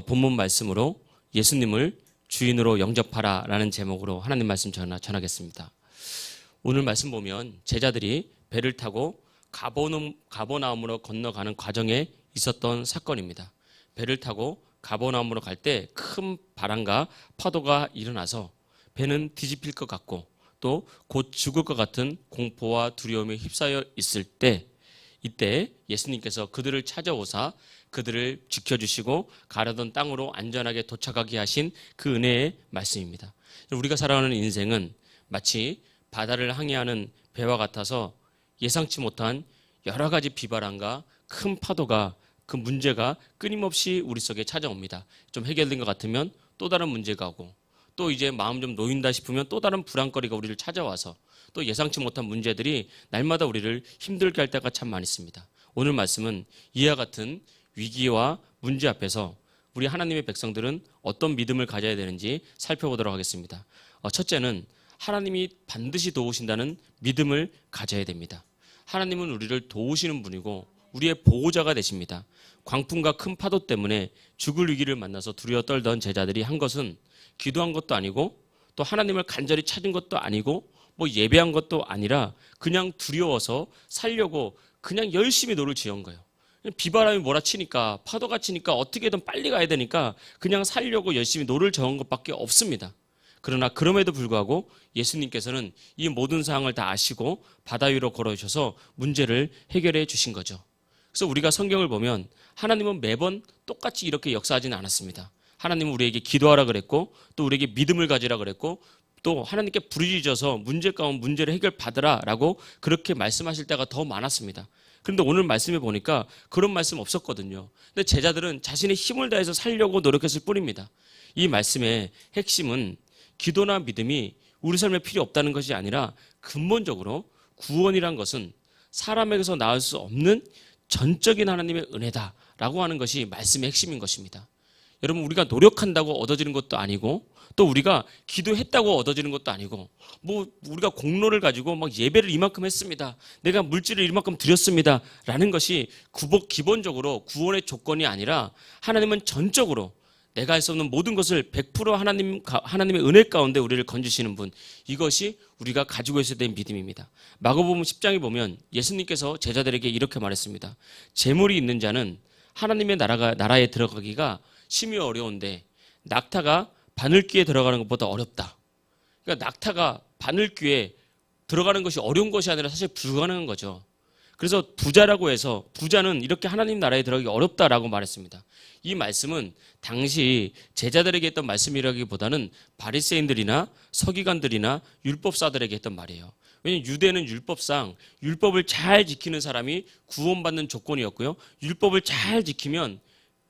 본문 말씀으로 예수님을 주인으로 영접하라 라는 제목으로 하나님 말씀 전하겠습니다. 오늘 말씀 보면 제자들이 배를 타고 가버나움으로 건너가는 과정에 있었던 사건입니다. 배를 타고 가버나움으로 갈 때 큰 바람과 파도가 일어나서 배는 뒤집힐 것 같고 또 곧 죽을 것 같은 공포와 두려움에 휩싸여 있을 때 이때 예수님께서 그들을 찾아오사 그들을 지켜주시고 가려던 땅으로 안전하게 도착하게 하신 그 은혜의 말씀입니다. 우리가 살아가는 인생은 마치 바다를 항해하는 배와 같아서 예상치 못한 여러 가지 비바람과 큰 파도가 그 문제가 끊임없이 우리 속에 찾아옵니다. 좀 해결된 것 같으면 또 다른 문제가 오고 또 이제 마음 좀 놓인다 싶으면 또 다른 불안거리가 우리를 찾아와서 또 예상치 못한 문제들이 날마다 우리를 힘들게 할 때가 참 많이 있습니다. 오늘 말씀은 이와 같은 위기와 문제 앞에서 우리 하나님의 백성들은 어떤 믿음을 가져야 되는지 살펴보도록 하겠습니다. 첫째는 하나님이 반드시 도우신다는 믿음을 가져야 됩니다. 하나님은 우리를 도우시는 분이고 우리의 보호자가 되십니다. 광풍과 큰 파도 때문에 죽을 위기를 만나서 두려워 떨던 제자들이 한 것은 기도한 것도 아니고 또 하나님을 간절히 찾은 것도 아니고 뭐 예배한 것도 아니라 그냥 두려워서 살려고 그냥 열심히 노를 지은 거예요. 비바람이 몰아치니까 파도가 치니까 어떻게든 빨리 가야 되니까 그냥 살려고 열심히 노를 저은 것밖에 없습니다. 그러나 그럼에도 불구하고 예수님께서는 이 모든 상황을 다 아시고 바다 위로 걸어오셔서 문제를 해결해 주신 거죠. 그래서 우리가 성경을 보면 하나님은 매번 똑같이 이렇게 역사하지는 않았습니다. 하나님은 우리에게 기도하라 그랬고 또 우리에게 믿음을 가지라 그랬고 또 하나님께 부르짖어서 문제 가운데 문제를 해결받으라 라고 그렇게 말씀하실 때가 더 많았습니다. 그런데 오늘 말씀에 보니까 그런 말씀 없었거든요. 근데 제자들은 자신의 힘을 다해서 살려고 노력했을 뿐입니다. 이 말씀의 핵심은 기도나 믿음이 우리 삶에 필요 없다는 것이 아니라 근본적으로 구원이란 것은 사람에게서 나올 수 없는 전적인 하나님의 은혜다라고 하는 것이 말씀의 핵심인 것입니다. 여러분 우리가 노력한다고 얻어지는 것도 아니고 또 우리가 기도했다고 얻어지는 것도 아니고 뭐 우리가 공로를 가지고 막 예배를 이만큼 했습니다. 내가 물질을 이만큼 드렸습니다. 라는 것이 기본적으로 구원의 조건이 아니라 하나님은 전적으로 내가 할 수 없는 모든 것을 100% 하나님의 은혜 가운데 우리를 건지시는 분, 이것이 우리가 가지고 있어야 될 믿음입니다. 마가복음 10장에 보면 예수님께서 제자들에게 이렇게 말했습니다. 재물이 있는 자는 하나님의 나라에 들어가기가 심히 어려운데 낙타가 바늘귀에 들어가는 것보다 어렵다. 그러니까 낙타가 바늘귀에 들어가는 것이 어려운 것이 아니라 사실 불가능한 거죠. 그래서 부자라고 해서 부자는 이렇게 하나님 나라에 들어가기 어렵다라고 말했습니다. 이 말씀은 당시 제자들에게 했던 말씀이라기보다는 바리새인들이나 서기관들이나 율법사들에게 했던 말이에요. 왜냐하면 유대는 율법상 율법을 잘 지키는 사람이 구원받는 조건이었고요. 율법을 잘 지키면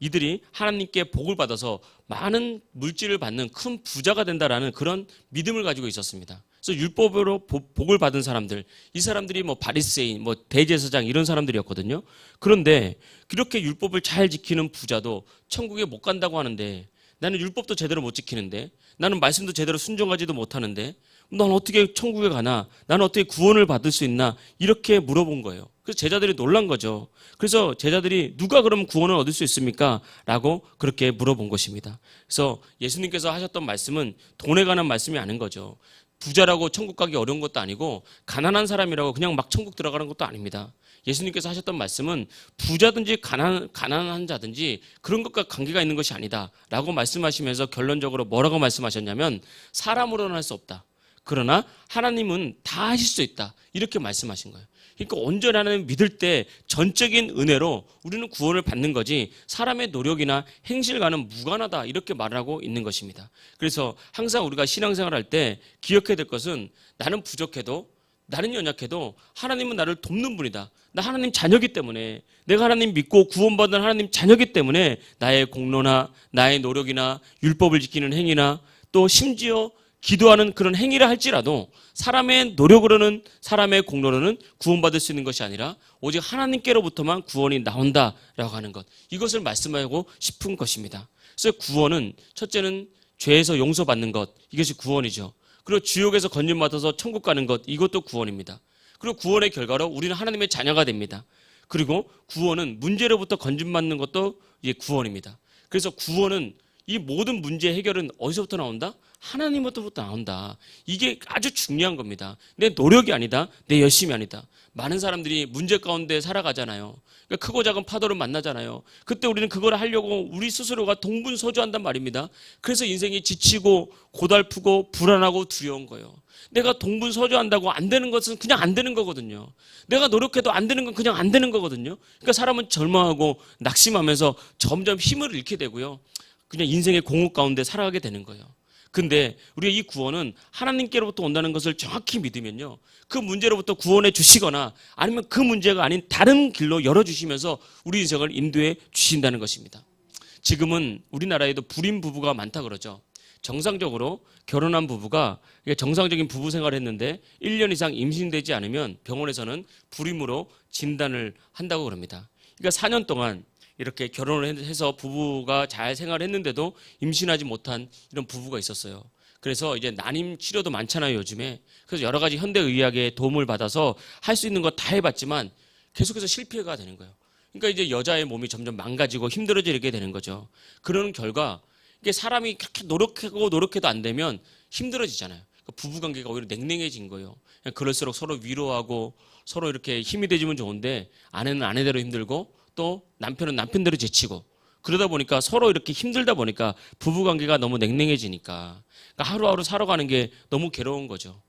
이들이 하나님께 복을 받아서 많은 물질을 받는 큰 부자가 된다라는 그런 믿음을 가지고 있었습니다. 그래서 율법으로 복을 받은 사람들, 이 사람들이 뭐 바리새인, 뭐 대제사장 이런 사람들이었거든요. 그런데 그렇게 율법을 잘 지키는 부자도 천국에 못 간다고 하는데 나는 율법도 제대로 못 지키는데 나는 말씀도 제대로 순종하지도 못하는데 난 어떻게 천국에 가나? 나는 어떻게 구원을 받을 수 있나? 이렇게 물어본 거예요. 그래서 제자들이 놀란 거죠. 그래서 제자들이 누가 그럼 구원을 얻을 수 있습니까? 라고 그렇게 물어본 것입니다. 그래서 예수님께서 하셨던 말씀은 돈에 관한 말씀이 아닌 거죠. 부자라고 천국 가기 어려운 것도 아니고 가난한 사람이라고 그냥 막 천국 들어가는 것도 아닙니다. 예수님께서 하셨던 말씀은 부자든지 가난한 자든지 그런 것과 관계가 있는 것이 아니다 라고 말씀하시면서 결론적으로 뭐라고 말씀하셨냐면 사람으로는 할 수 없다. 그러나 하나님은 다 하실 수 있다. 이렇게 말씀하신 거예요. 그러니까 온전히 하나님 믿을 때 전적인 은혜로 우리는 구원을 받는 거지 사람의 노력이나 행실과는 무관하다 이렇게 말하고 있는 것입니다. 그래서 항상 우리가 신앙생활 할 때 기억해야 될 것은 나는 부족해도 나는 연약해도 하나님은 나를 돕는 분이다. 나 하나님 자녀이기 때문에 내가 하나님 믿고 구원받은 하나님 자녀이기 때문에 나의 공로나 나의 노력이나 율법을 지키는 행위나 또 심지어 기도하는 그런 행위를 할지라도 사람의 노력으로는 사람의 공로로는 구원받을 수 있는 것이 아니라 오직 하나님께로부터만 구원이 나온다라고 하는 것, 이것을 말씀하고 싶은 것입니다. 그래서 구원은 첫째는 죄에서 용서받는 것, 이것이 구원이죠. 그리고 지옥에서 건진받아서 천국 가는 것, 이것도 구원입니다. 그리고 구원의 결과로 우리는 하나님의 자녀가 됩니다. 그리고 구원은 문제로부터 건진받는 것도 이제 구원입니다. 그래서 구원은 이 모든 문제 해결은 어디서부터 나온다? 하나님으로부터 나온다. 이게 아주 중요한 겁니다. 내 노력이 아니다. 내 열심이 아니다. 많은 사람들이 문제 가운데 살아가잖아요. 그러니까 크고 작은 파도를 만나잖아요. 그때 우리는 그걸 하려고 우리 스스로가 동분서주한단 말입니다. 그래서 인생이 지치고 고달프고 불안하고 두려운 거예요. 내가 동분서주한다고 안 되는 것은 그냥 안 되는 거거든요. 내가 노력해도 안 되는 건 그냥 안 되는 거거든요. 그러니까 사람은 절망하고 낙심하면서 점점 힘을 잃게 되고요. 그냥 인생의 공허 가운데 살아가게 되는 거예요. 근데 우리가 이 구원은 하나님께로부터 온다는 것을 정확히 믿으면요, 그 문제로부터 구원해 주시거나 아니면 그 문제가 아닌 다른 길로 열어주시면서 우리 인생을 인도해 주신다는 것입니다. 지금은 우리나라에도 불임 부부가 많다 그러죠. 정상적으로 결혼한 부부가 정상적인 부부 생활을 했는데 1년 이상 임신되지 않으면 병원에서는 불임으로 진단을 한다고 그럽니다. 그러니까 4년 동안 이렇게 결혼을 해서 부부가 잘 생활을 했는데도 임신하지 못한 이런 부부가 있었어요. 그래서 이제 난임 치료도 많잖아요, 요즘에. 그래서 여러 가지 현대의학의 도움을 받아서 할 수 있는 거 다 해봤지만 계속해서 실패가 되는 거예요. 그러니까 이제 여자의 몸이 점점 망가지고 힘들어지게 되는 거죠. 그러는 결과 이게 사람이 그렇게 노력해도 안 되면 힘들어지잖아요. 그러니까 부부관계가 오히려 냉랭해진 거예요. 그냥 그럴수록 서로 위로하고 서로 이렇게 힘이 돼주면 좋은데 아내는 아내대로 힘들고 또 남편은 남편대로 지치고 그러다 보니까 서로 이렇게 힘들다 보니까 부부관계가 너무 냉랭해지니까 그러니까 하루하루 살아가는 게 너무 괴로운 거죠.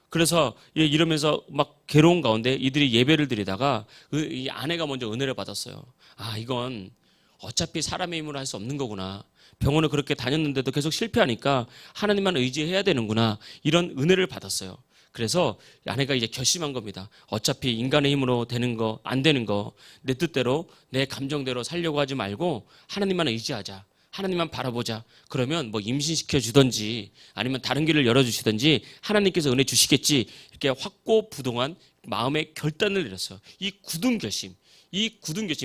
그래서 이러면서 막 괴로운 가운데 이들이 예배를 드리다가 이 아내가 먼저 은혜를 받았어요. 아, 이건 어차피 사람의 힘으로 할 수 없는 거구나. 병원을 그렇게 다녔는데도 계속 실패하니까 하나님만 의지해야 되는구나. 이런 은혜를 받았어요. 그래서 아내가 이제 결심한 겁니다. 어차피 인간의 힘으로 되는 거, 안 되는 거, 내 뜻대로, 내 감정대로 살려고 하지 말고 하나님만 의지하자. 하나님만 바라보자. 그러면 뭐 임신시켜 주든지 아니면 다른 길을 열어주시든지 하나님께서 은혜 주시겠지. 이렇게 확고부동한 마음의 결단을 내렸어요. 이 굳은 결심,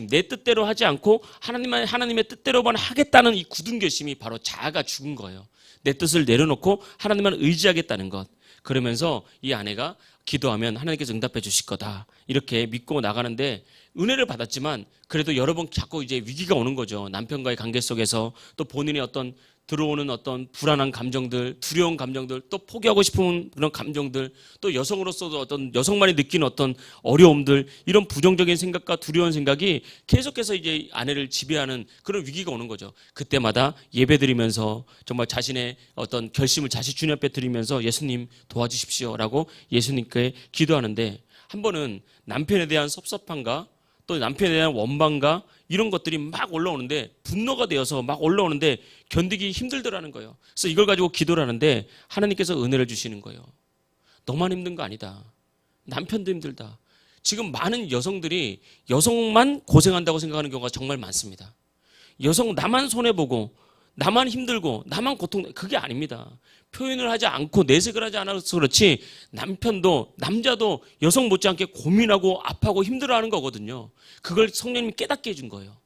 내 뜻대로 하지 않고 하나님의 뜻대로만 하겠다는 이 굳은 결심이 바로 자아가 죽은 거예요. 내 뜻을 내려놓고 하나님만 의지하겠다는 것. 그러면서 이 아내가 기도하면 하나님께서 응답해 주실 거다. 이렇게 믿고 나가는데 은혜를 받았지만 그래도 여러 번 자꾸 이제 위기가 오는 거죠. 남편과의 관계 속에서 또 본인의 어떤 들어오는 어떤 불안한 감정들, 두려운 감정들, 또 포기하고 싶은 그런 감정들, 또 여성으로서도 어떤 여성만이 느끼는 어떤 어려움들, 이런 부정적인 생각과 두려운 생각이 계속해서 이제 아내를 지배하는 그런 위기가 오는 거죠. 그때마다 예배드리면서 정말 자신의 어떤 결심을 다시 주님 앞에 드리면서 예수님 도와주십시오라고 예수님께 기도하는데 한 번은 남편에 대한 섭섭함과 또 남편에 대한 원망과 이런 것들이 막 올라오는데 분노가 되어서 막 올라오는데 견디기 힘들더라는 거예요. 그래서 이걸 가지고 기도를 하는데 하나님께서 은혜를 주시는 거예요. 너만 힘든 거 아니다. 남편도 힘들다. 지금 많은 여성들이 여성만 고생한다고 생각하는 경우가 정말 많습니다. 나만 손해보고 나만 힘들고 나만 고통, 그게 아닙니다. 표현을 하지 않고 내색을 하지 않아서 그렇지 남자도 여성 못지않게 고민하고 아파하고 힘들어하는 거거든요. 그걸 성령님이 깨닫게 해준 거예요.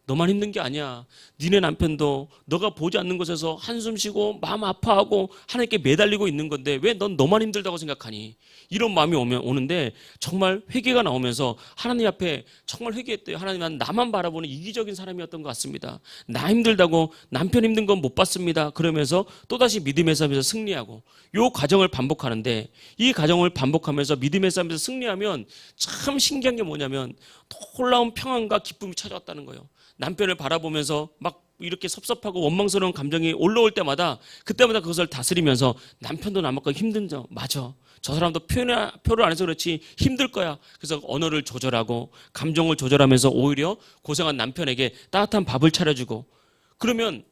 너만 힘든 게 아니야. 니네 남편도 너가 보지 않는 곳에서 한숨 쉬고 마음 아파하고 하나님께 매달리고 있는 건데 왜 넌 너만 힘들다고 생각하니? 이런 마음이 오는데 정말 회개가 나오면서 하나님 앞에 정말 회개했대요. 하나님, 난 나만 바라보는 이기적인 사람이었던 것 같습니다. 나 힘들다고 남편 힘든 건 못 봤습니다. 그러면서 또다시 믿음의 싸움에서 승리하고 이 과정을 반복하는데 이 과정을 반복하면서 믿음의 싸움에서 승리하면 참 신기한 게 뭐냐면 놀라운 평안과 기쁨이 찾아왔다는 거예요. 남편을 바라보면서 막 이렇게 섭섭하고 원망스러운 감정이 올라올 때마다 그때마다 그것을 다스리면서 남편도 나만큼 힘든 점 맞아. 저 사람도 표를 안 해서 그렇지 힘들 거야. 그래서 언어를 조절하고 감정을 조절하면서 오히려 고생한 남편에게 따뜻한 밥을 차려주고 그러면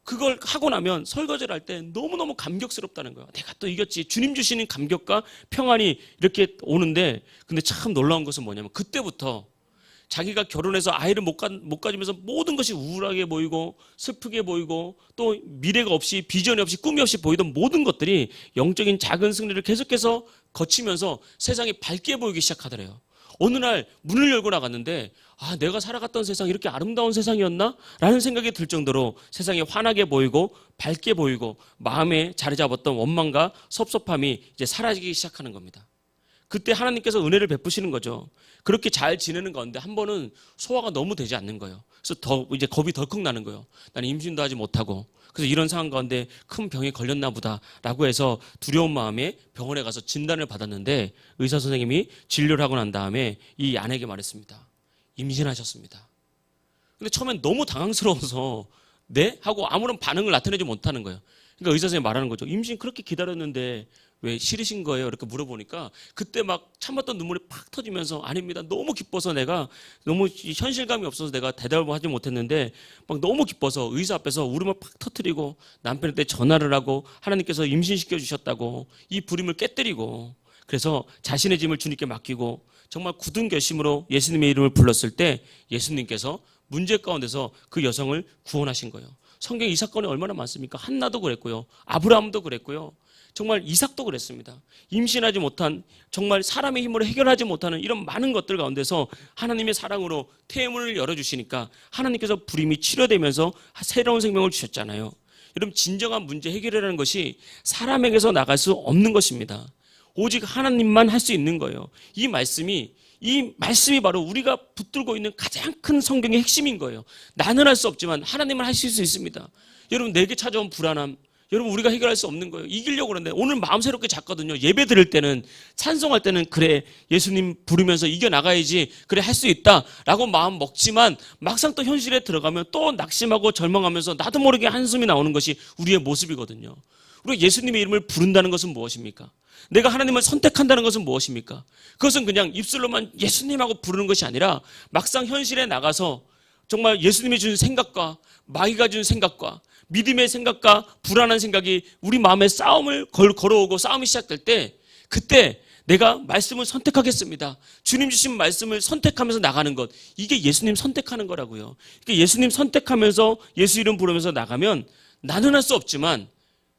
그걸 하고 나면 설거지를 할 때 너무너무 감격스럽다는 거야. 내가 또 이겼지. 주님 주시는 감격과 평안이 이렇게 오는데 근데 참 놀라운 것은 뭐냐면 그때부터 자기가 결혼해서 아이를 못 가지면서 모든 것이 우울하게 보이고 슬프게 보이고 또 미래가 없이 비전이 없이 꿈이 없이 보이던 모든 것들이 영적인 작은 승리를 계속해서 거치면서 세상이 밝게 보이기 시작하더래요. 어느 날 문을 열고 나갔는데 아, 내가 살아갔던 세상 이렇게 아름다운 세상이었나? 라는 생각이 들 정도로 세상이 환하게 보이고 밝게 보이고 마음에 자리 잡았던 원망과 섭섭함이 이제 사라지기 시작하는 겁니다. 그때 하나님께서 은혜를 베푸시는 거죠. 그렇게 잘 지내는 가운데 한 번은 소화가 너무 되지 않는 거예요. 그래서 이제 겁이 덜컥 나는 거예요. 나는 임신도 하지 못하고. 그래서 이런 상황 가운데 큰 병에 걸렸나 보다라고 해서 두려운 마음에 병원에 가서 진단을 받았는데 의사 선생님이 진료를 하고 난 다음에 이 아내에게 말했습니다. 임신하셨습니다. 근데 처음엔 너무 당황스러워서 네? 하고 아무런 반응을 나타내지 못하는 거예요. 그러니까 의사 선생님이 말하는 거죠. 임신 그렇게 기다렸는데 왜 싫으신 거예요? 이렇게 물어보니까 그때 막 참았던 눈물이 팍 터지면서 아닙니다. 너무 기뻐서 내가 너무 현실감이 없어서 내가 대답을 하지 못했는데 막 너무 기뻐서 의사 앞에서 울음을 팍 터뜨리고 남편한테 전화를 하고 하나님께서 임신시켜 주셨다고 이 불임을 깨뜨리고 그래서 자신의 짐을 주님께 맡기고 정말 굳은 결심으로 예수님의 이름을 불렀을 때 예수님께서 문제 가운데서 그 여성을 구원하신 거예요. 성경에 이 사건이 얼마나 많습니까? 한나도 그랬고요. 아브라함도 그랬고요. 정말 이삭도 그랬습니다. 임신하지 못한 정말 사람의 힘으로 해결하지 못하는 이런 많은 것들 가운데서 하나님의 사랑으로 태문을 열어주시니까 하나님께서 불임이 치료되면서 새로운 생명을 주셨잖아요. 여러분 진정한 문제 해결이라는 것이 사람에게서 나갈 수 없는 것입니다. 오직 하나님만 할 수 있는 거예요. 이 말씀이 바로 우리가 붙들고 있는 가장 큰 성경의 핵심인 거예요. 나는 할 수 없지만 하나님은 하실 수 있습니다. 여러분 내게 찾아온 불안함 여러분 우리가 해결할 수 없는 거예요. 이기려고 그러는데 오늘 마음 새롭게 잡거든요. 예배 드릴 때는 찬송할 때는 그래 예수님 부르면서 이겨나가야지 그래 할 수 있다라고 마음 먹지만 막상 또 현실에 들어가면 또 낙심하고 절망하면서 나도 모르게 한숨이 나오는 것이 우리의 모습이거든요. 우리가 예수님의 이름을 부른다는 것은 무엇입니까? 내가 하나님을 선택한다는 것은 무엇입니까? 그것은 그냥 입술로만 예수님하고 부르는 것이 아니라 막상 현실에 나가서 정말 예수님이 주는 생각과 마귀가 주는 생각과 믿음의 생각과 불안한 생각이 우리 마음에 싸움을 걸어오고 싸움이 시작될 때 그때 내가 말씀을 선택하겠습니다. 주님 주신 말씀을 선택하면서 나가는 것 이게 예수님 선택하는 거라고요. 그러니까 예수님 선택하면서 예수 이름 부르면서 나가면 나는 할 수 없지만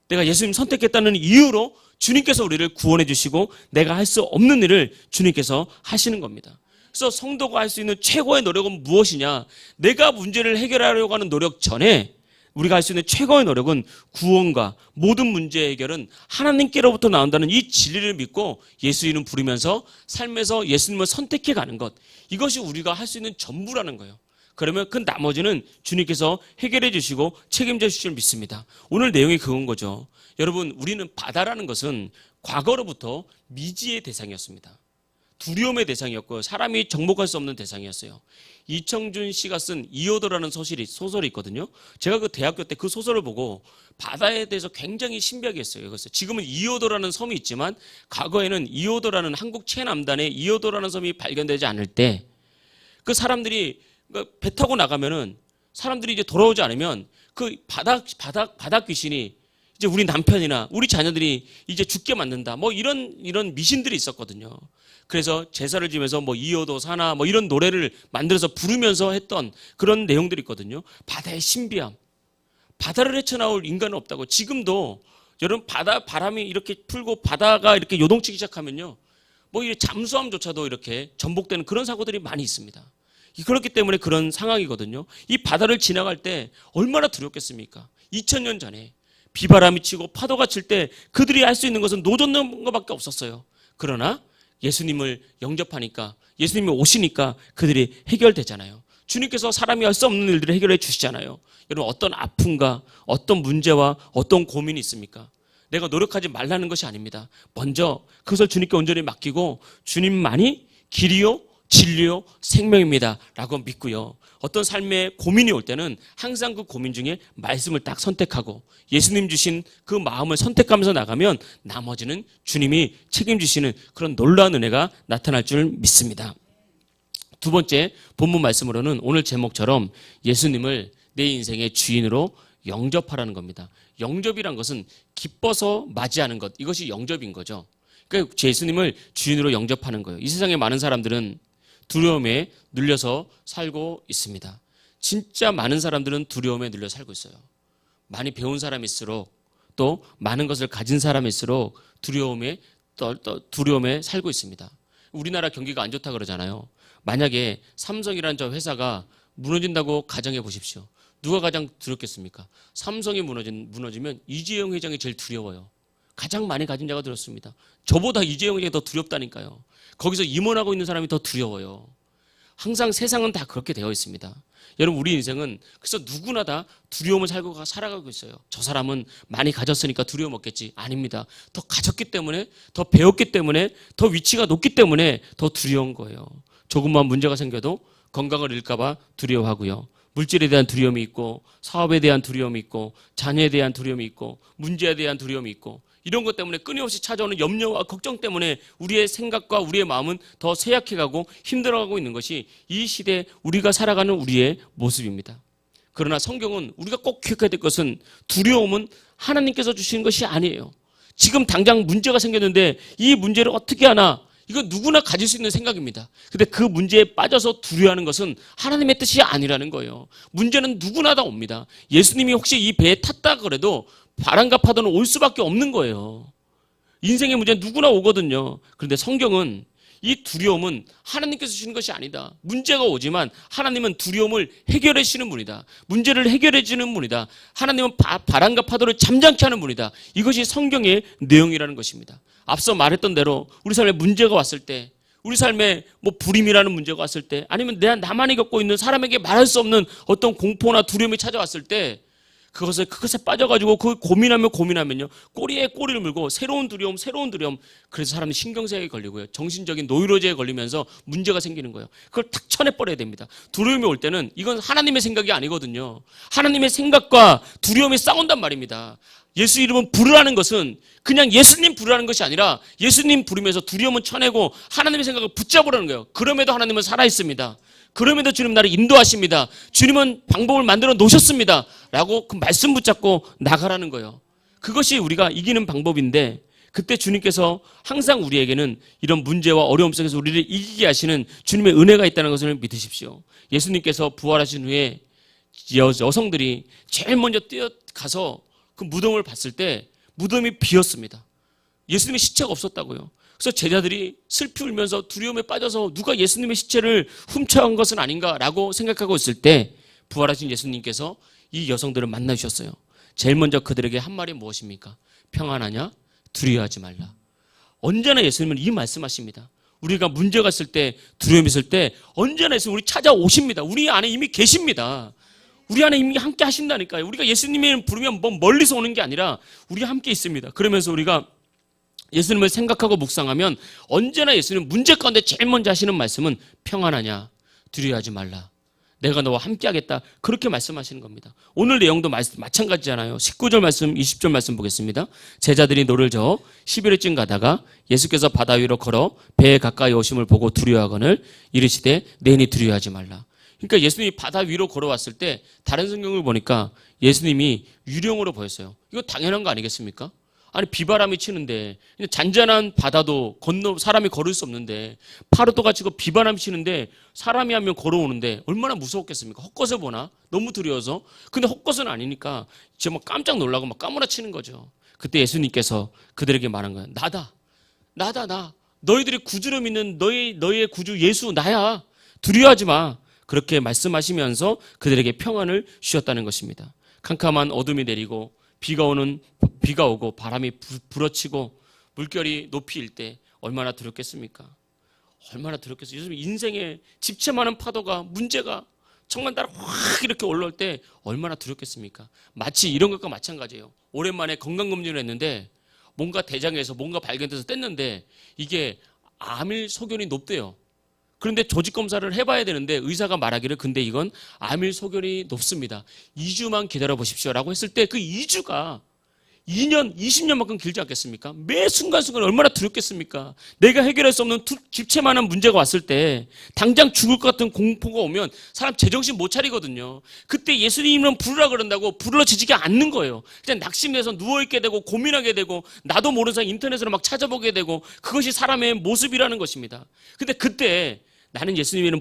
내가 예수님 선택했다는 이유로 주님께서 우리를 구원해 주시고 내가 할 수 없는 일을 주님께서 하시는 겁니다. 그래서 성도가 할 수 있는 최고의 노력은 무엇이냐? 내가 문제를 해결하려고 하는 노력 전에 우리가 할 수 있는 최고의 노력은 구원과 모든 문제 해결은 하나님께로부터 나온다는 이 진리를 믿고 예수 이름 부르면서 삶에서 예수님을 선택해 가는 것 이것이 우리가 할 수 있는 전부라는 거예요. 그러면 그 나머지는 주님께서 해결해 주시고 책임져 주실 줄 믿습니다. 오늘 내용이 그건 거죠. 여러분 우리는 바다라는 것은 과거로부터 미지의 대상이었습니다. 두려움의 대상이었고 사람이 정복할 수 없는 대상이었어요. 이청준 씨가 쓴 이호도라는 소설이 있거든요. 제가 그 대학교 때 그 소설을 보고 바다에 대해서 굉장히 신비하게 했어요. 그래서 지금은 이호도라는 섬이 있지만 과거에는 이호도라는 한국 최남단에 이호도라는 섬이 발견되지 않을 때 그 사람들이 배 타고 나가면은 사람들이 이제 돌아오지 않으면 그 바닥 귀신이 이제 우리 남편이나 우리 자녀들이 이제 죽게 만든다. 뭐 이런 미신들이 있었거든요. 그래서 제사를 지면서 뭐 이호도 사나 뭐 이런 노래를 만들어서 부르면서 했던 그런 내용들이 있거든요. 바다의 신비함. 바다를 헤쳐나올 인간은 없다고. 지금도 여러분 바람이 이렇게 풀고 바다가 이렇게 요동치기 시작하면요. 뭐 이 잠수함조차도 이렇게 전복되는 그런 사고들이 많이 있습니다. 그렇기 때문에 그런 상황이거든요. 이 바다를 지나갈 때 얼마나 두렵겠습니까? 2000년 전에 비바람이 치고 파도가 칠 때 그들이 할 수 있는 것은 노젓는 것밖에 없었어요. 그러나 예수님을 영접하니까 예수님이 오시니까 그들이 해결되잖아요. 주님께서 사람이 할 수 없는 일들을 해결해 주시잖아요. 여러분 어떤 아픔과 어떤 문제와 어떤 고민이 있습니까? 내가 노력하지 말라는 것이 아닙니다. 먼저 그것을 주님께 온전히 맡기고 주님만이 길이요 진리요 생명입니다 라고 믿고요. 어떤 삶의 고민이 올 때는 항상 그 고민 중에 말씀을 딱 선택하고 예수님 주신 그 마음을 선택하면서 나가면 나머지는 주님이 책임지시는 그런 놀라운 은혜가 나타날 줄 믿습니다. 두 번째 본문 말씀으로는 오늘 제목처럼 예수님을 내 인생의 주인으로 영접하라는 겁니다. 영접이란 것은 기뻐서 맞이하는 것 이것이 영접인 거죠. 그러니까 예수님을 주인으로 영접하는 거예요. 이 세상에 많은 사람들은 두려움에 눌려서 살고 있습니다. 진짜 많은 사람들은 두려움에 눌려 살고 있어요. 많이 배운 사람일수록 또 많은 것을 가진 사람일수록 두려움에 살고 있습니다. 우리나라 경기가 안 좋다 그러잖아요. 만약에 삼성이라는 저 회사가 무너진다고 가정해 보십시오. 누가 가장 두렵겠습니까? 삼성이 무너지면 이재용 회장이 제일 두려워요. 가장 많이 가진 자가 두렵습니다. 저보다 이재용이 더 두렵다니까요. 거기서 임원하고 있는 사람이 더 두려워요. 항상 세상은 다 그렇게 되어 있습니다. 여러분, 우리 인생은 그래서 누구나 다 두려움을 살아가고 있어요. 저 사람은 많이 가졌으니까 두려움 없겠지. 아닙니다. 더 가졌기 때문에, 더 배웠기 때문에, 더 위치가 높기 때문에 더 두려운 거예요. 조금만 문제가 생겨도 건강을 잃을까 봐 두려워하고요. 물질에 대한 두려움이 있고, 사업에 대한 두려움이 있고, 자녀에 대한 두려움이 있고, 문제에 대한 두려움이 있고, 이런 것 때문에 끊임없이 찾아오는 염려와 걱정 때문에 우리의 생각과 우리의 마음은 더 쇠약해가고 힘들어가고 있는 것이 이 시대에 우리가 살아가는 우리의 모습입니다. 그러나 성경은 우리가 꼭 기억해야 될 것은 두려움은 하나님께서 주시는 것이 아니에요. 지금 당장 문제가 생겼는데 이 문제를 어떻게 하나, 이건 누구나 가질 수 있는 생각입니다. 근데 그 문제에 빠져서 두려워하는 것은 하나님의 뜻이 아니라는 거예요. 문제는 누구나 다 옵니다. 예수님이 혹시 이 배에 탔다 그래도 바람과 파도는 올 수밖에 없는 거예요. 인생의 문제는 누구나 오거든요. 그런데 성경은 이 두려움은 하나님께서 주시는 것이 아니다. 문제가 오지만 하나님은 두려움을 해결해 주시는 분이다. 문제를 해결해 주는 분이다. 하나님은 바람과 파도를 잠잠케 하는 분이다. 이것이 성경의 내용이라는 것입니다. 앞서 말했던 대로 우리 삶에 문제가 왔을 때, 우리 삶에 뭐 불임이라는 문제가 왔을 때, 아니면 나만이 겪고 있는 사람에게 말할 수 없는 어떤 공포나 두려움이 찾아왔을 때 그것에 빠져가지고 그 고민하면요, 꼬리에 꼬리를 물고 새로운 두려움, 그래서 사람이 신경쇠약에 걸리고요, 정신적인 노이로제에 걸리면서 문제가 생기는 거예요. 그걸 탁 쳐내버려야 됩니다. 두려움이 올 때는 이건 하나님의 생각이 아니거든요. 하나님의 생각과 두려움이 싸운단 말입니다. 예수 이름은 부르라는 것은 그냥 예수님 부르라는 것이 아니라 예수님 부르면서 두려움은 쳐내고 하나님의 생각을 붙잡으라는 거예요. 그럼에도 하나님은 살아있습니다. 그럼에도 주님 나를 인도하십니다. 주님은 방법을 만들어 놓으셨습니다. 라고 그 말씀 붙잡고 나가라는 거예요. 그것이 우리가 이기는 방법인데, 그때 주님께서 항상 우리에게는 이런 문제와 어려움 속에서 우리를 이기게 하시는 주님의 은혜가 있다는 것을 믿으십시오. 예수님께서 부활하신 후에 여성들이 제일 먼저 뛰어가서 그 무덤을 봤을 때 무덤이 비었습니다. 예수님의 시체가 없었다고요. 그래서 제자들이 슬피 울면서 두려움에 빠져서 누가 예수님의 시체를 훔쳐간 것은 아닌가라고 생각하고 있을 때 부활하신 예수님께서 이 여성들을 만나주셨어요. 제일 먼저 그들에게 한 말이 무엇입니까? 평안하냐? 두려워하지 말라. 언제나 예수님은 이 말씀하십니다. 우리가 문제가 있을 때, 두려움이 있을 때 언제나 예수님 우리 찾아오십니다. 우리 안에 이미 계십니다. 우리 안에 이미 함께 하신다니까요. 우리가 예수님을 부르면 뭐 멀리서 오는 게 아니라 우리 함께 있습니다. 그러면서 우리가 예수님을 생각하고 묵상하면 언제나 예수님 문제 가운데 제일 먼저 하시는 말씀은 평안하냐? 두려워하지 말라. 내가 너와 함께 하겠다. 그렇게 말씀하시는 겁니다. 오늘 내용도 마찬가지잖아요. 19절 말씀, 20절 말씀 보겠습니다. 제자들이 노를 저어 11회쯤 가다가 예수께서 바다 위로 걸어 배에 가까이 오심을 보고 두려워하거늘 이르시되 내니 두려워하지 말라. 그러니까 예수님이 바다 위로 걸어왔을 때 다른 성경을 보니까 예수님이 유령으로 보였어요. 이거 당연한 거 아니겠습니까? 아니, 비바람이 치는데, 잔잔한 바다도 사람이 걸을 수 없는데, 파도가 치고 비바람이 치는데 사람이 한 명 걸어오는데 얼마나 무서웠겠습니까? 헛것을 보나? 너무 두려워서. 근데 헛것은 아니니까 진짜 막 깜짝 놀라고 막 까무라치는 거죠. 그때 예수님께서 그들에게 말한 거예요. 나. 너희들이 구주를 믿는 너의 구주 예수 나야. 두려워하지 마. 그렇게 말씀하시면서 그들에게 평안을 주셨다는 것입니다. 캄캄한 어둠이 내리고 비가 오고 바람이 불어치고 물결이 높이 일 때 얼마나 두렵겠습니까? 얼마나 두렵겠어요. 요즘 인생에 집채만한 파도가, 문제가 정말 나를 확 이렇게 올라올 때 얼마나 두렵겠습니까? 마치 이런 것과 마찬가지예요. 오랜만에 건강검진을 했는데 뭔가 대장에서 뭔가 발견돼서 뗐는데 이게 암일 소견이 높대요. 그런데 조직 검사를 해봐야 되는데 의사가 말하기를 근데 이건 암일 소견이 높습니다. 2주만 기다려 보십시오라고 했을 때 그 2주가 2년, 20년만큼 길지 않겠습니까? 매 순간순간 얼마나 두렵겠습니까? 내가 해결할 수 없는 집채만한 문제가 왔을 때 당장 죽을 것 같은 공포가 오면 사람 제정신 못 차리거든요. 그때 예수님은 부르라 그런다고 부르러지지게 않는 거예요. 그냥 낙심돼서 누워있게 되고 고민하게 되고 나도 모르는 사이 인터넷으로 막 찾아보게 되고 그것이 사람의 모습이라는 것입니다. 근데 그때 나는 예수님에는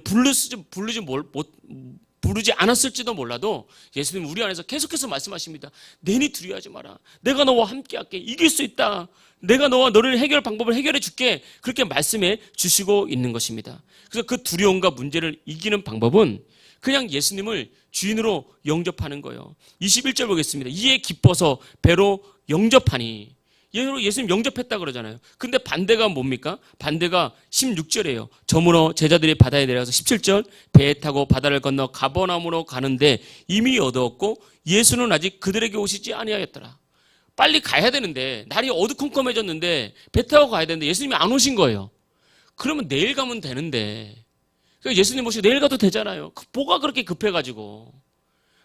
부르지 않았을지도 몰라도 예수님 우리 안에서 계속해서 말씀하십니다. 내니 두려워하지 마라. 내가 너와 함께 할게. 이길 수 있다. 내가 너를 해결 방법을 해결해 줄게. 그렇게 말씀해 주시고 있는 것입니다. 그래서 그 두려움과 문제를 이기는 방법은 그냥 예수님을 주인으로 영접하는 거예요. 21절 보겠습니다. 이에 기뻐서 배로 영접하니. 예수님 영접했다 그러잖아요. 근데 반대가 뭡니까? 반대가 16절이에요. 저물어 제자들이 바다에 내려가서 17절 배에 타고 바다를 건너 가버나움으로 가는데 이미 어두웠고 예수는 아직 그들에게 오시지 아니하였더라. 빨리 가야 되는데 날이 어두컴컴해졌는데 배 타고 가야 되는데 예수님이 안 오신 거예요. 그러면 내일 가면 되는데 그러니까 예수님 오시고 내일 가도 되잖아요. 뭐가 그렇게 급해가지고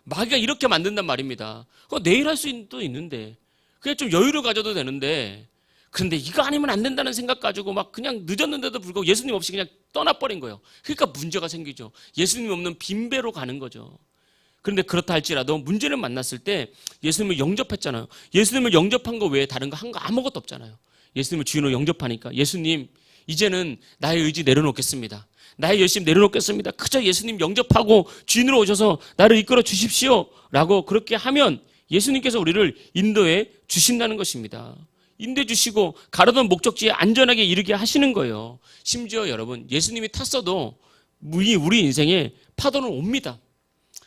마귀가 이렇게 만든단 말입니다. 그거 내일 할 수도 있는데 그냥 좀 여유를 가져도 되는데 그런데 이거 아니면 안 된다는 생각 가지고 막 그냥 늦었는데도 불구하고 예수님 없이 그냥 떠나버린 거예요. 그러니까 문제가 생기죠. 예수님 없는 빈배로 가는 거죠. 그런데 그렇다 할지라도 문제를 만났을 때 예수님을 영접했잖아요. 예수님을 영접한 거 외에 다른 거 한 거 아무것도 없잖아요. 예수님을 주인으로 영접하니까 예수님 이제는 나의 의지 내려놓겠습니다. 나의 열심 내려놓겠습니다. 그저 예수님 영접하고 주인으로 오셔서 나를 이끌어 주십시오 라고 그렇게 하면 예수님께서 우리를 인도해 주신다는 것입니다. 인도해 주시고 가려던 목적지에 안전하게 이르게 하시는 거예요. 심지어 여러분 예수님이 탔어도 우리 인생에 파도는 옵니다.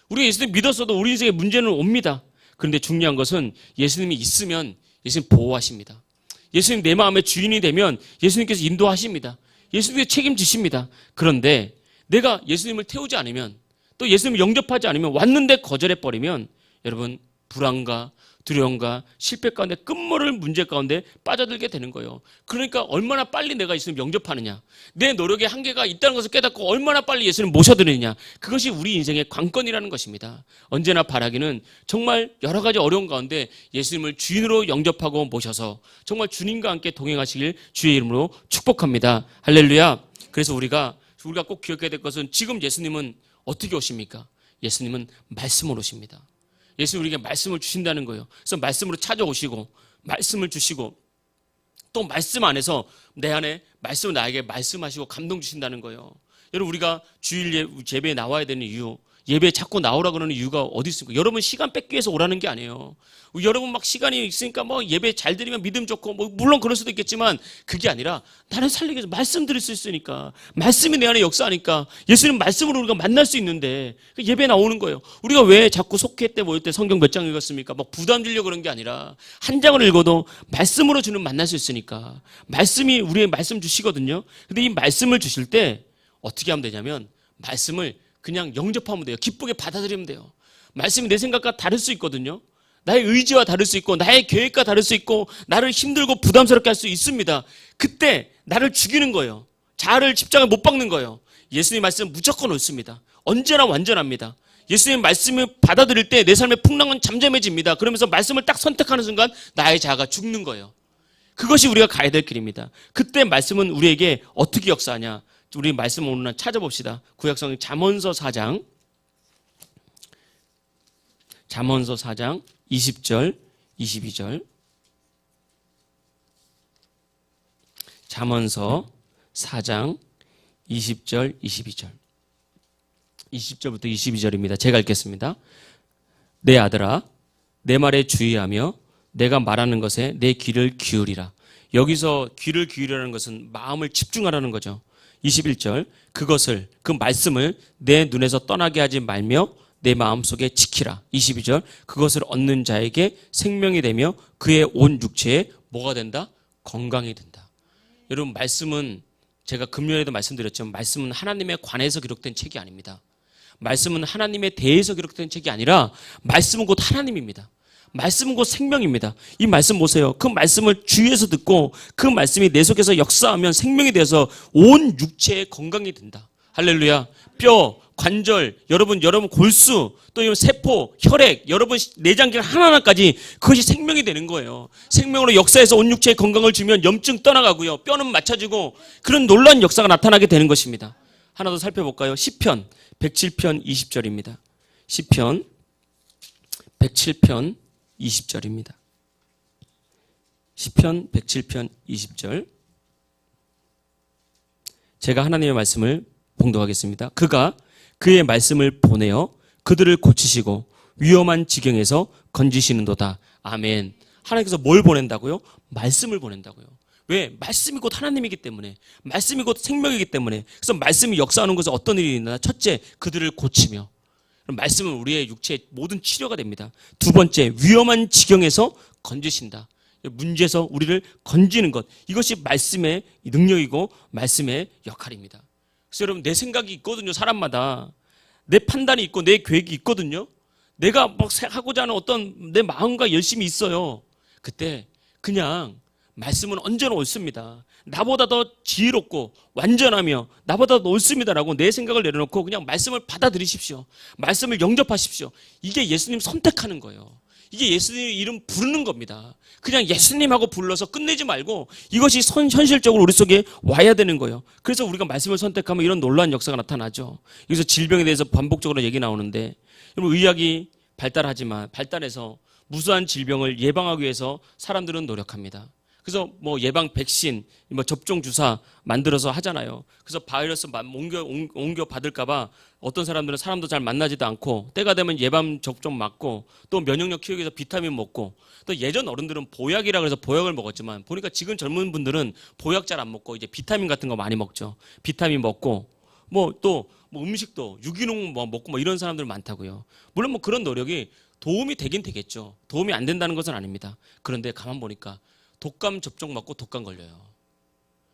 우리가 예수님 믿었어도 우리 인생에 문제는 옵니다. 그런데 중요한 것은 예수님이 있으면 예수님 보호하십니다. 예수님 내 마음의 주인이 되면 예수님께서 인도하십니다. 예수님이 책임지십니다. 그런데 내가 예수님을 태우지 않으면 또 예수님을 영접하지 않으면 왔는데 거절해버리면 여러분 불안과 두려움과 실패 가운데 끝모를 문제 가운데 빠져들게 되는 거예요. 그러니까 얼마나 빨리 내가 예수님 영접하느냐, 내 노력에 한계가 있다는 것을 깨닫고 얼마나 빨리 예수님 모셔드리느냐, 그것이 우리 인생의 관건이라는 것입니다. 언제나 바라기는 정말 여러 가지 어려운 가운데 예수님을 주인으로 영접하고 모셔서 정말 주님과 함께 동행하시길 주의 이름으로 축복합니다. 할렐루야. 그래서 우리가 꼭 기억해야 될 것은 지금 예수님은 어떻게 오십니까? 예수님은 말씀으로 오십니다. 예수님 우리에게 말씀을 주신다는 거예요. 그래서 말씀으로 찾아오시고 말씀을 주시고 또 말씀 안에서 내 안에 말씀을 나에게 말씀하시고 감동 주신다는 거예요. 여러분 우리가 주일 예배에 나와야 되는 이유, 예배에 자꾸 나오라 그러는 이유가 어디 있습니까? 여러분 시간 뺏기 위해서 오라는 게 아니에요. 여러분 막 시간이 있으니까 뭐 예배 잘 드리면 믿음 좋고 뭐 물론 그럴 수도 있겠지만 그게 아니라 나를 살리기 위해서 말씀 드릴 수 있으니까, 말씀이 내 안에 역사하니까 예수님 말씀으로 우리가 만날 수 있는데 예배 나오는 거예요. 우리가 왜 자꾸 속회 때 모일 때 성경 몇 장 읽었습니까? 막 부담 주려고 그런 게 아니라 한 장을 읽어도 말씀으로 주는 만날 수 있으니까 말씀이 우리의 말씀 주시거든요. 근데 이 말씀을 주실 때 어떻게 하면 되냐면 말씀을 그냥 영접하면 돼요. 기쁘게 받아들이면 돼요. 말씀이 내 생각과 다를 수 있거든요. 나의 의지와 다를 수 있고 나의 계획과 다를 수 있고 나를 힘들고 부담스럽게 할 수 있습니다. 그때 나를 죽이는 거예요. 자아를 십자가에 못 박는 거예요. 예수님 말씀 무조건 옳습니다. 언제나 완전합니다. 예수님 말씀을 받아들일 때 내 삶의 풍랑은 잠잠해집니다. 그러면서 말씀을 딱 선택하는 순간 나의 자아가 죽는 거예요. 그것이 우리가 가야 될 길입니다. 그때 말씀은 우리에게 어떻게 역사하냐? 우리 말씀 오늘 찾아봅시다. 구약성경 잠언서 4장 20절 22절 잠언서 4장 20절 22절 20절부터 22절입니다. 제가 읽겠습니다. 내 아들아 내 말에 주의하며 내가 말하는 것에 내 귀를 기울이라. 여기서 귀를 기울이라는 것은 마음을 집중하라는 거죠. 21절 그 말씀을 내 눈에서 떠나게 하지 말며 내 마음속에 지키라. 22절 그것을 얻는 자에게 생명이 되며 그의 온 육체에 뭐가 된다? 건강이 된다. 여러분 말씀은 제가 금요일에도 말씀드렸지만 말씀은 하나님에 관해서 기록된 책이 아닙니다. 말씀은 하나님에 대해서 기록된 책이 아니라 말씀은 곧 하나님입니다. 말씀은 곧 생명입니다. 이 말씀 보세요. 그 말씀을 주위에서 듣고 그 말씀이 내 속에서 역사하면 생명이 되어서 온 육체에 건강이 된다. 할렐루야. 뼈, 관절, 여러분 골수, 또 세포, 혈액, 여러분 내장기 하나하나까지 그것이 생명이 되는 거예요. 생명으로 역사해서 온 육체에 건강을 주면 염증 떠나가고요. 뼈는 맞춰지고 그런 놀라운 역사가 나타나게 되는 것입니다. 하나 더 살펴볼까요? 시편 107편 20절입니다. 시편 107편 20절입니다. 시편 107편 20절 제가 하나님의 말씀을 봉독하겠습니다. 그가 그의 말씀을 보내어 그들을 고치시고 위험한 지경에서 건지시는도다. 아멘. 하나님께서 뭘 보낸다고요? 말씀을 보낸다고요. 왜? 말씀이 곧 하나님이기 때문에, 말씀이 곧 생명이기 때문에. 그래서 말씀이 역사하는 것은 어떤 일이 있나? 첫째, 그들을 고치며. 말씀은 우리의 육체의 모든 치료가 됩니다. 두 번째, 위험한 지경에서 건지신다. 문제에서 우리를 건지는 것, 이것이 말씀의 능력이고 말씀의 역할입니다. 그래서 여러분, 내 생각이 있거든요. 사람마다 내 판단이 있고 내 계획이 있거든요. 내가 막 하고자 하는 어떤 내 마음과 열심이 있어요. 그때 그냥 말씀은 언제나 옳습니다. 나보다 더 지혜롭고 완전하며 나보다 더 옳습니다라고 내 생각을 내려놓고 그냥 말씀을 받아들이십시오. 말씀을 영접하십시오. 이게 예수님 선택하는 거예요. 이게 예수님 이름 부르는 겁니다. 그냥 예수님하고 불러서 끝내지 말고 이것이 현실적으로 우리 속에 와야 되는 거예요. 그래서 우리가 말씀을 선택하면 이런 놀라운 역사가 나타나죠. 여기서 질병에 대해서 반복적으로 얘기 나오는데, 여러분, 의학이 발달해서 무수한 질병을 예방하기 위해서 사람들은 노력합니다. 그래서 뭐 예방 백신, 뭐 접종 주사 만들어서 하잖아요. 그래서 바이러스 옮겨 받을까봐 어떤 사람들은 사람도 잘 만나지도 않고, 때가 되면 예방 접종 맞고, 또 면역력 키우기 위해서 비타민 먹고, 또 예전 어른들은 보약이라 그래서 보약을 먹었지만 보니까 지금 젊은 분들은 보약 잘 안 먹고 이제 비타민 같은 거 많이 먹죠. 비타민 먹고 뭐 또 뭐 음식도 유기농 뭐 먹고 뭐 이런 사람들 많다고요. 물론 뭐 그런 노력이 도움이 되긴 되겠죠. 도움이 안 된다는 것은 아닙니다. 그런데 가만 보니까 독감 접종 맞고 독감 걸려요.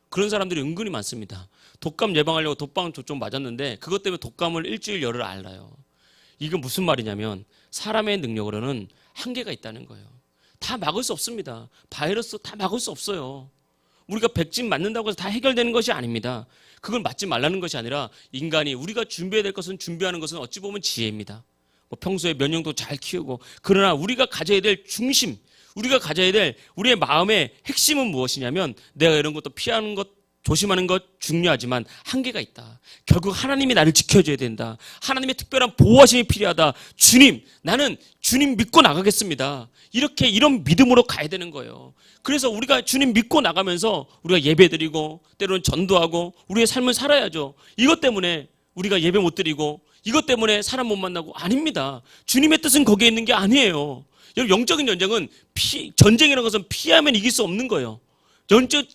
그런 사람들이 은근히 많습니다. 독감 예방하려고 독감 접종 맞았는데 그것 때문에 독감을 일주일 열흘 앓아요. 이건 무슨 말이냐면 사람의 능력으로는 한계가 있다는 거예요. 다 막을 수 없습니다. 바이러스 다 막을 수 없어요. 우리가 백신 맞는다고 해서 다 해결되는 것이 아닙니다. 그걸 맞지 말라는 것이 아니라 인간이 우리가 준비해야 될 것은, 준비하는 것은 어찌 보면 지혜입니다. 뭐 평소에 면역도 잘 키우고, 그러나 우리가 가져야 될 중심, 우리가 가져야 될 우리의 마음의 핵심은 무엇이냐면, 내가 이런 것도 피하는 것, 조심하는 것 중요하지만 한계가 있다. 결국 하나님이 나를 지켜줘야 된다. 하나님의 특별한 보호하심이 필요하다. 주님, 나는 주님 믿고 나가겠습니다. 이런 믿음으로 가야 되는 거예요. 그래서 우리가 주님 믿고 나가면서 우리가 예배드리고 때로는 전도하고 우리의 삶을 살아야죠. 이것 때문에 우리가 예배 못 드리고 이것 때문에 사람 못 만나고, 아닙니다. 주님의 뜻은 거기에 있는 게 아니에요. 영적인 전쟁은 전쟁이라는 것은 피하면 이길 수 없는 거예요.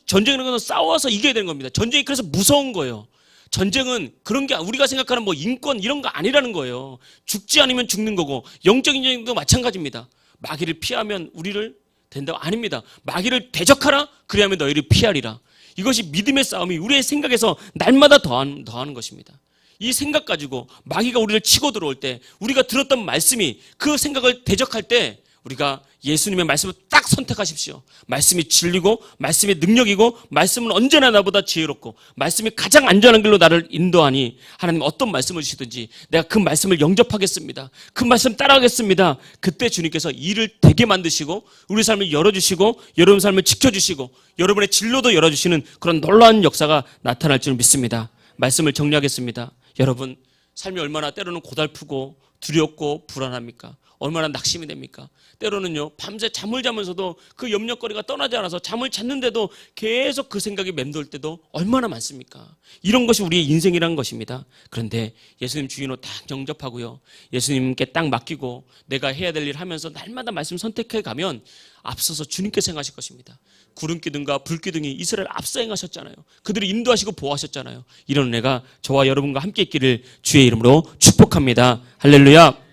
전쟁이라는 것은 싸워서 이겨야 되는 겁니다. 전쟁이 그래서 무서운 거예요. 전쟁은 그런 게 우리가 생각하는 뭐 인권 이런 거 아니라는 거예요. 죽지 않으면 죽는 거고, 영적인 전쟁도 마찬가지입니다. 마귀를 피하면 우리를 된다고? 아닙니다. 마귀를 대적하라, 그리하면 너희를 피하리라. 이것이 믿음의 싸움이 우리의 생각에서 날마다 더하는 것입니다. 이 생각 가지고 마귀가 우리를 치고 들어올 때, 우리가 들었던 말씀이 그 생각을 대적할 때 우리가 예수님의 말씀을 딱 선택하십시오. 말씀이 진리고 말씀이 능력이고 말씀은 언제나 나보다 지혜롭고 말씀이 가장 안전한 길로 나를 인도하니, 하나님 어떤 말씀을 주시든지 내가 그 말씀을 영접하겠습니다. 그 말씀 따라가겠습니다. 그때 주님께서 일을 되게 만드시고 우리 삶을 열어주시고 여러분 삶을 지켜주시고 여러분의 진로도 열어주시는 그런 놀라운 역사가 나타날 줄 믿습니다. 말씀을 정리하겠습니다. 여러분, 삶이 얼마나 때로는 고달프고 두렵고 불안합니까? 얼마나 낙심이 됩니까? 때로는요, 밤새 잠을 자면서도 그 염려거리가 떠나지 않아서 잠을 잤는데도 계속 그 생각이 맴돌 때도 얼마나 많습니까? 이런 것이 우리의 인생이라는 것입니다. 그런데 예수님 주인으로 딱 영접하고요, 예수님께 딱 맡기고 내가 해야 될 일 하면서 날마다 말씀 선택해 가면 앞서서 주님께서 행하실 것입니다. 구름기둥과 불기둥이 이스라엘 앞서 행하셨잖아요. 그들을 인도하시고 보호하셨잖아요. 이런 은혜가 저와 여러분과 함께 있기를 주의 이름으로 축복합니다. 할렐루야.